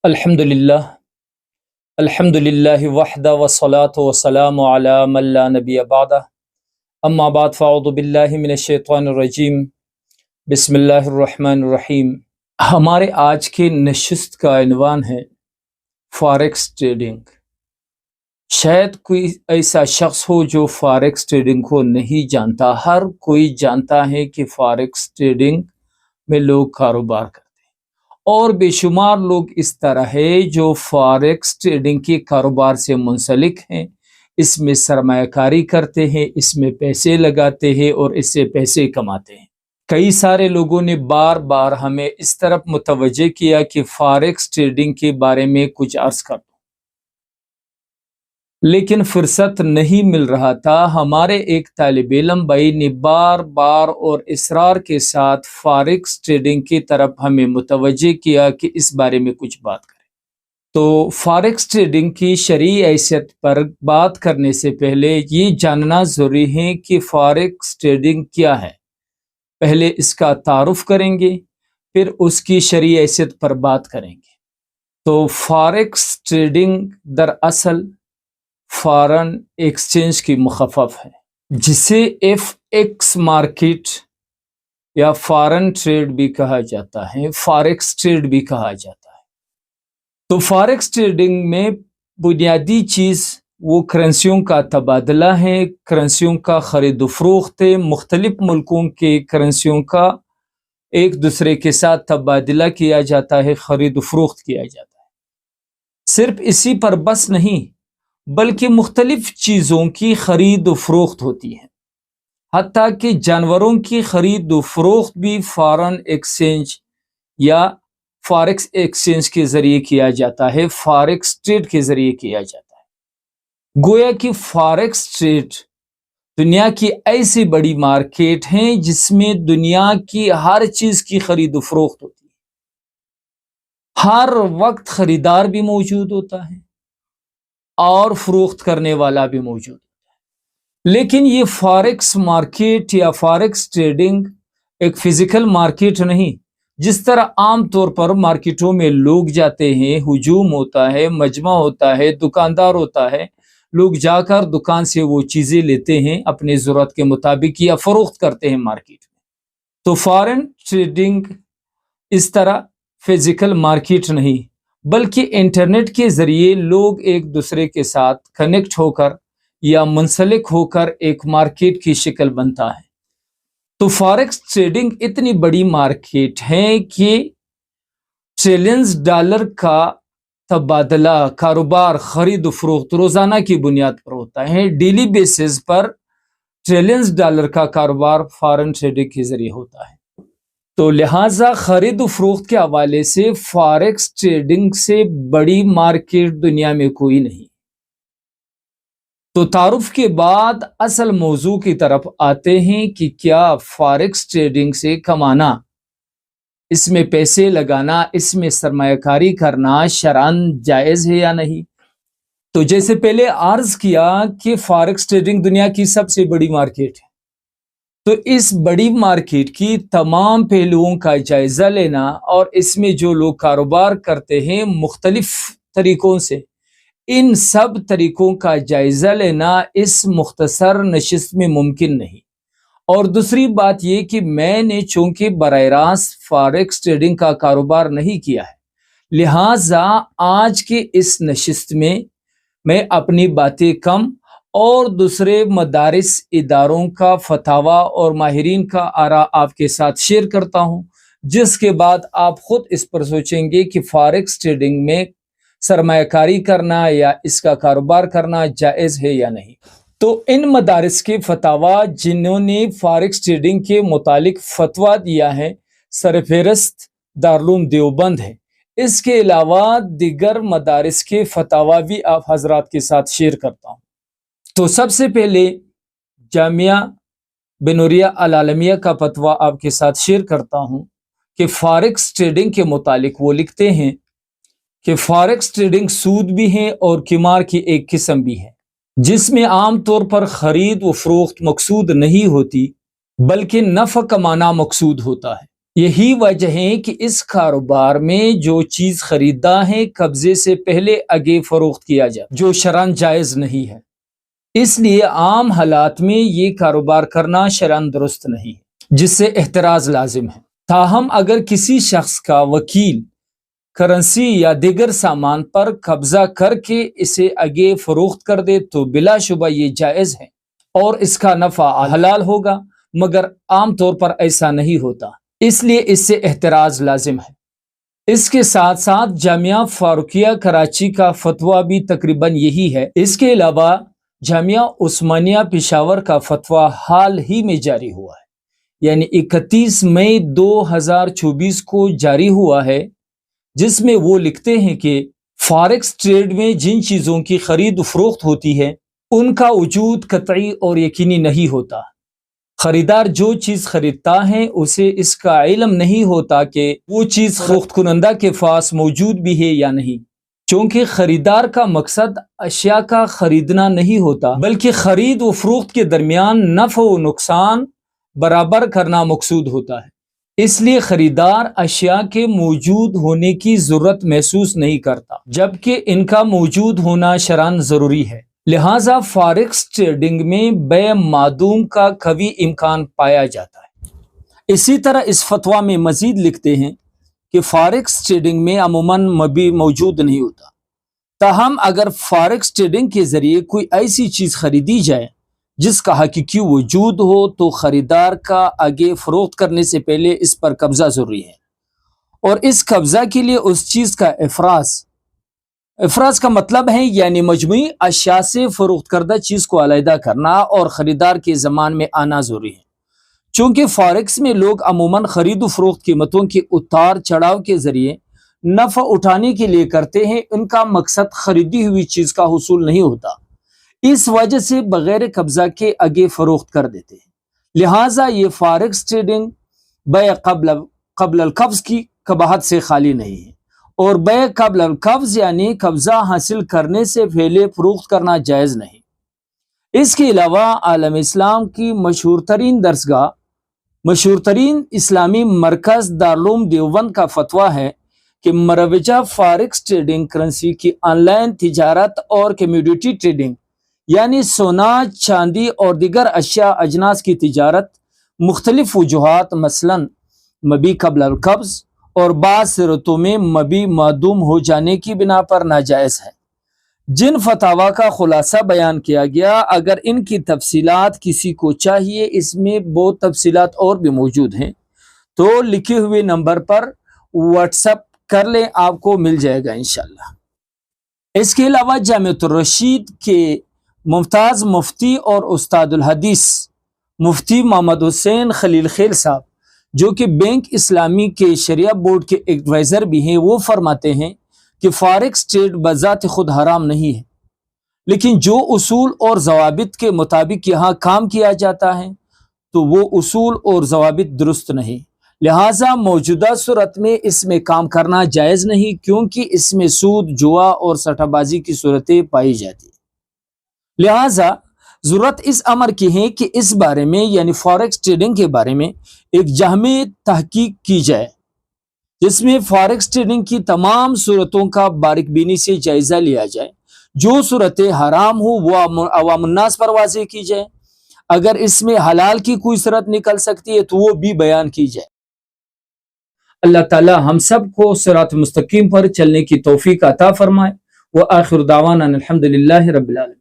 الحمدللہ الحمدللہ وحدہ والصلاة والسلام علی من لا نبی بعدہ اما بعد فاعوذ باللہ من الشیطان الرجیم بسم اللہ الرحمن الرحیم۔ ہمارے آج کے نشست کا عنوان ہے فاریکس ٹریڈنگ۔ شاید کوئی ایسا شخص ہو جو فاریکس ٹریڈنگ کو نہیں جانتا۔ ہر کوئی جانتا ہے کہ فاریکس ٹریڈنگ میں لوگ کاروبار کرتے ہیں، اور بے شمار لوگ اس طرح ہے جو فاریکس ٹریڈنگ کے کاروبار سے منسلک ہیں، اس میں سرمایہ کاری کرتے ہیں، اس میں پیسے لگاتے ہیں اور اس سے پیسے کماتے ہیں۔ کئی سارے لوگوں نے بار بار ہمیں اس طرف متوجہ کیا کہ فاریکس ٹریڈنگ کے بارے میں کچھ عرض کر دو، لیکن فرصت نہیں مل رہا تھا۔ ہمارے ایک طالب علم بھائی نے بار بار اور اصرار کے ساتھ فاریکس ٹریڈنگ کی طرف ہمیں متوجہ کیا کہ اس بارے میں کچھ بات کریں۔ تو فاریکس ٹریڈنگ کی شرعی حیثیت پر بات کرنے سے پہلے یہ جاننا ضروری ہے کہ فاریکس ٹریڈنگ کیا ہے۔ پہلے اس کا تعارف کریں گے، پھر اس کی شرعی حیثیت پر بات کریں گے۔ تو فاریکس ٹریڈنگ دراصل فارن ایکسچینج کی مخفف ہے، جسے ایف ایکس مارکیٹ یا فارن ٹریڈ بھی کہا جاتا ہے، فاریکس ٹریڈ بھی کہا جاتا ہے۔ تو فاریکس ٹریڈنگ میں بنیادی چیز وہ کرنسیوں کا تبادلہ ہے، کرنسیوں کا خرید و فروخت ہے، مختلف ملکوں کے کرنسیوں کا ایک دوسرے کے ساتھ تبادلہ کیا جاتا ہے، خرید و فروخت کیا جاتا ہے۔ صرف اسی پر بس نہیں، بلکہ مختلف چیزوں کی خرید و فروخت ہوتی ہے، حتیٰ کہ جانوروں کی خرید و فروخت بھی فارن ایکسچینج یا فاریکس ایکسچینج کے ذریعے کیا جاتا ہے، فاریکس ٹریڈ کے ذریعے کیا جاتا ہے۔ گویا کہ فاریکس ٹریڈ دنیا کی ایسی بڑی مارکیٹ ہے جس میں دنیا کی ہر چیز کی خرید و فروخت ہوتی ہے۔ ہر وقت خریدار بھی موجود ہوتا ہے اور فروخت کرنے والا بھی موجود ہے۔ لیکن یہ فاریکس مارکیٹ یا فاریکس ٹریڈنگ ایک فزیکل مارکیٹ نہیں، جس طرح عام طور پر مارکیٹوں میں لوگ جاتے ہیں، ہجوم ہوتا ہے، مجمع ہوتا ہے، دکاندار ہوتا ہے، لوگ جا کر دکان سے وہ چیزیں لیتے ہیں اپنی ضرورت کے مطابق یا فروخت کرتے ہیں مارکیٹ میں۔ تو فارن ٹریڈنگ اس طرح فزیکل مارکیٹ نہیں، بلکہ انٹرنیٹ کے ذریعے لوگ ایک دوسرے کے ساتھ کنیکٹ ہو کر یا منسلک ہو کر ایک مارکیٹ کی شکل بنتا ہے۔ تو فاریکس ٹریڈنگ اتنی بڑی مارکیٹ ہے کہ ٹریلینز ڈالر کا تبادلہ، کاروبار، خرید و فروخت روزانہ کی بنیاد پر ہوتا ہے، ڈیلی بیسز پر ٹریلینز ڈالر کا کاروبار فارن ٹریڈنگ کے ذریعے ہوتا ہے۔ تو لہٰذا خرید و فروخت کے حوالے سے فاریکس ٹریڈنگ سے بڑی مارکیٹ دنیا میں کوئی نہیں۔ تو تعارف کے بعد اصل موضوع کی طرف آتے ہیں کہ کیا فاریکس ٹریڈنگ سے کمانا، اس میں پیسے لگانا، اس میں سرمایہ کاری کرنا شرعاً جائز ہے یا نہیں؟ تو جیسے پہلے عرض کیا کہ فاریکس ٹریڈنگ دنیا کی سب سے بڑی مارکیٹ ہے، تو اس بڑی مارکیٹ کی تمام پہلوؤں کا جائزہ لینا اور اس میں جو لوگ کاروبار کرتے ہیں مختلف طریقوں سے، ان سب طریقوں کا جائزہ لینا اس مختصر نشست میں ممکن نہیں۔ اور دوسری بات یہ کہ میں نے چونکہ براہ راست فاریکس ٹریڈنگ کا کاروبار نہیں کیا ہے، لہٰذا آج کے اس نشست میں اپنی باتیں کم اور دوسرے مدارس، اداروں کا فتاویٰ اور ماہرین کا آراء آپ کے ساتھ شیئر کرتا ہوں، جس کے بعد آپ خود اس پر سوچیں گے کہ فاریکس ٹریڈنگ میں سرمایہ کاری کرنا یا اس کا کاروبار کرنا جائز ہے یا نہیں۔ تو ان مدارس کے فتاویٰ جنہوں نے فاریکس ٹریڈنگ کے متعلق فتویٰ دیا ہے، سرفہرست دارالعلوم دیوبند ہے۔ اس کے علاوہ دیگر مدارس کے فتاویٰ بھی آپ حضرات کے ساتھ شیئر کرتا ہوں۔ تو سب سے پہلے جامعہ بنوریہ العالمیہ کا فتویٰ آپ کے ساتھ شیئر کرتا ہوں کہ فاریکس ٹریڈنگ کے متعلق وہ لکھتے ہیں کہ فاریکس ٹریڈنگ سود بھی ہے اور قمار کی ایک قسم بھی ہے، جس میں عام طور پر خرید و فروخت مقصود نہیں ہوتی، بلکہ نفع کمانا مقصود ہوتا ہے۔ یہی وجہ ہے کہ اس کاروبار میں جو چیز خریدا ہے قبضے سے پہلے آگے فروخت کیا جائے، جو شرعاً جائز نہیں ہے۔ اس لیے عام حالات میں یہ کاروبار کرنا شرعاً درست نہیں ہے، جس سے احتراز لازم ہے۔ تاہم اگر کسی شخص کا وکیل کرنسی یا دیگر سامان پر قبضہ کر کے اسے آگے فروخت کر دے تو بلا شبہ یہ جائز ہے اور اس کا نفع حلال ہوگا، مگر عام طور پر ایسا نہیں ہوتا، اس لیے اس سے احتراز لازم ہے۔ اس کے ساتھ ساتھ جامعہ فاروقیہ کراچی کا فتویٰ بھی تقریباً یہی ہے۔ اس کے علاوہ جامعہ عثمانیہ پشاور کا فتویٰ حال ہی میں جاری ہوا ہے، یعنی 31 مئی 2024 کو جاری ہوا ہے، جس میں وہ لکھتے ہیں کہ فاریکس ٹریڈ میں جن چیزوں کی خرید و فروخت ہوتی ہے ان کا وجود قطعی اور یقینی نہیں ہوتا۔ خریدار جو چیز خریدتا ہے اسے اس کا علم نہیں ہوتا کہ وہ چیز فروخت کنندہ کے پاس موجود بھی ہے یا نہیں، چونکہ خریدار کا مقصد اشیاء کا خریدنا نہیں ہوتا بلکہ خرید و فروخت کے درمیان نفع و نقصان برابر کرنا مقصود ہوتا ہے۔ اس لیے خریدار اشیاء کے موجود ہونے کی ضرورت محسوس نہیں کرتا، جبکہ ان کا موجود ہونا شرعاً ضروری ہے۔ لہٰذا فاریکس ٹریڈنگ میں بیع معدوم کا قوی امکان پایا جاتا ہے۔ اسی طرح اس فتویٰ میں مزید لکھتے ہیں کہ فاریکس ٹریڈنگ میں عموماً مبی موجود نہیں ہوتا، تاہم اگر فاریکس ٹریڈنگ کے ذریعے کوئی ایسی چیز خریدی جائے جس کا حقیقی وجود ہو تو خریدار کا آگے فروخت کرنے سے پہلے اس پر قبضہ ضروری ہے، اور اس قبضہ کے لیے اس چیز کا افراز کا مطلب ہے یعنی مجموعی اشیاء سے فروخت کردہ چیز کو علیحدہ کرنا اور خریدار کے ضمان میں آنا ضروری ہے۔ چونکہ فاریکس میں لوگ عموماً خرید و فروخت قیمتوں کے اتار چڑھاؤ کے ذریعے نفع اٹھانے کے لیے کرتے ہیں، ان کا مقصد خریدی ہوئی چیز کا حصول نہیں ہوتا، اس وجہ سے بغیر قبضہ کے آگے فروخت کر دیتے ہیں۔ لہٰذا یہ فاریکس ٹریڈنگ بیع قبل القبض کی قباحت سے خالی نہیں ہے، اور بیع قبل القبض یعنی قبضہ حاصل کرنے سے پہلے فروخت کرنا جائز نہیں۔ اس کے علاوہ عالم اسلام کی مشہور ترین اسلامی مرکز دارالعلوم دیوبند کا فتویٰ ہے کہ مروجہ فاریکس ٹریڈنگ کرنسی کی آن لائن تجارت اور کمیوڈیٹی ٹریڈنگ یعنی سونا، چاندی اور دیگر اشیاء اجناس کی تجارت مختلف وجوہات مثلاً مبی قبل القبض اور بعض صورتوں میں مبی معدوم ہو جانے کی بنا پر ناجائز ہے۔ جن فتاویٰ کا خلاصہ بیان کیا گیا، اگر ان کی تفصیلات کسی کو چاہیے، اس میں بہت تفصیلات اور بھی موجود ہیں، تو لکھے ہوئے نمبر پر واٹس ایپ کر لیں، آپ کو مل جائے گا انشاءاللہ۔ اس کے علاوہ جامعۃ الرشید کے ممتاز مفتی اور استاد الحدیث مفتی محمد حسین خلیل خیل صاحب، جو کہ بینک اسلامی کے شریعہ بورڈ کے ایڈوائزر بھی ہیں، وہ فرماتے ہیں کہ فاریکس ٹریڈ بذات خود حرام نہیں ہے، لیکن جو اصول اور ضوابط کے مطابق یہاں کام کیا جاتا ہے تو وہ اصول اور ضوابط درست نہیں، لہٰذا موجودہ صورت میں اس میں کام کرنا جائز نہیں، کیونکہ اس میں سود، جوا اور سٹہ بازی کی صورتیں پائی جاتی ہیں۔ لہٰذا ضرورت اس امر کی ہے کہ اس بارے میں یعنی فاریکس ٹریڈنگ کے بارے میں ایک جامع تحقیق کی جائے، جس میں فاریکس ٹریڈنگ کی تمام صورتوں کا باریک بینی سے جائزہ لیا جائے، جو صورتیں حرام ہو وہ عوام الناس پر واضح کی جائے، اگر اس میں حلال کی کوئی صورت نکل سکتی ہے تو وہ بھی بیان کی جائے۔ اللہ تعالی ہم سب کو صراط مستقیم پر چلنے کی توفیق عطا فرمائے۔ وآخر دعوانا الحمدللہ رب العالمین۔